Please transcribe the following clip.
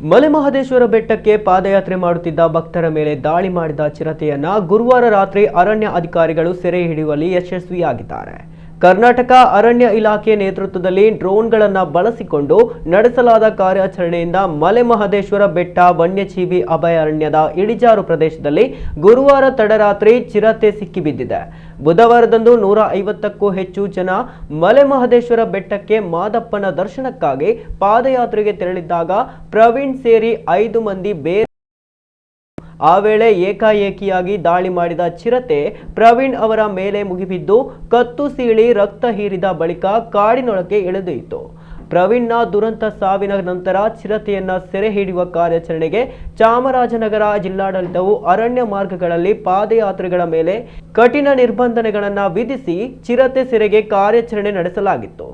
ಮಲೆಮಹದೇಶ್ವರ ಬೆಟ್ಟಕ್ಕೆ ಪಾದಯಾತ್ರೆ ಮಾಡುತ್ತಿದ್ದ ಭಕ್ತರ ಮೇಲೆ ದಾಳಿ ಮಾಡಿದ ಚಿರತೆಯನ್ನ ಗುರುವಾರ ರಾತ್ರಿ ಅರಣ್ಯ ಅಧಿಕಾರಿಗಳು ಸೆರೆ ಹಿಡಿಯುವಲ್ಲಿ ಯಶಸ್ವಿಯಾಗಿದ್ದಾರೆ. ಕರ್ನಾಟಕ ಅರಣ್ಯ ಇಲಾಖೆ ನೇತೃತ್ವದಲ್ಲಿ ಡ್ರೋನ್ಗಳನ್ನು ಬಳಸಿಕೊಂಡು ನಡೆಸಲಾದ ಕಾರ್ಯಾಚರಣೆಯಿಂದ ಮಲೆಮಹದೇಶ್ವರ ಬೆಟ್ಟ ವನ್ಯಜೀವಿ ಅಭಯಾರಣ್ಯದ ಇಳಿಜಾರು ಪ್ರದೇಶದಲ್ಲಿ ಗುರುವಾರ ತಡರಾತ್ರಿ ಚಿರತೆ ಸಿಕ್ಕಿಬಿದ್ದಿದೆ. ಬುಧವಾರದಂದು 150ಕ್ಕೂ ಹೆಚ್ಚು ಜನ ಮಲೆಮಹದೇಶ್ವರ ಬೆಟ್ಟಕ್ಕೆ ಮಾದಪ್ಪನ ದರ್ಶನಕ್ಕಾಗಿ ಪಾದಯಾತ್ರೆಗೆ ತೆರಳಿದ್ದಾಗ ಪ್ರವೀಣ್ ಸೇರಿ 5 ಮಂದಿ ಬೇರೆ ಆ ವೇಳೆ ಏಕಾಏಕಿಯಾಗಿ ದಾಳಿ ಮಾಡಿದ ಚಿರತೆ ಪ್ರವೀಣ್ ಅವರ ಮೇಲೆ ಮುಗಿಬಿದ್ದು ಕತ್ತು ಸೀಳಿ ರಕ್ತ ಹೀರಿದ ಬಳಿಕ ಕಾಡಿನೊಳಗೆ ಇಳಿದಿತ್ತು. ಪ್ರವೀಣ್ನ ದುರಂತ ಸಾವಿನ ನಂತರ ಚಿರತೆಯನ್ನ ಸೆರೆ ಹಿಡಿಯುವ ಕಾರ್ಯಾಚರಣೆಗೆ ಚಾಮರಾಜನಗರ ಜಿಲ್ಲಾಡಳಿತವು ಅರಣ್ಯ ಮಾರ್ಗಗಳಲ್ಲಿ ಪಾದಯಾತ್ರೆಗಳ ಮೇಲೆ ಕಠಿಣ ನಿರ್ಬಂಧನೆಗಳನ್ನು ವಿಧಿಸಿ ಚಿರತೆ ಸೆರೆಗೆ ಕಾರ್ಯಾಚರಣೆ ನಡೆಸಲಾಗಿತ್ತು.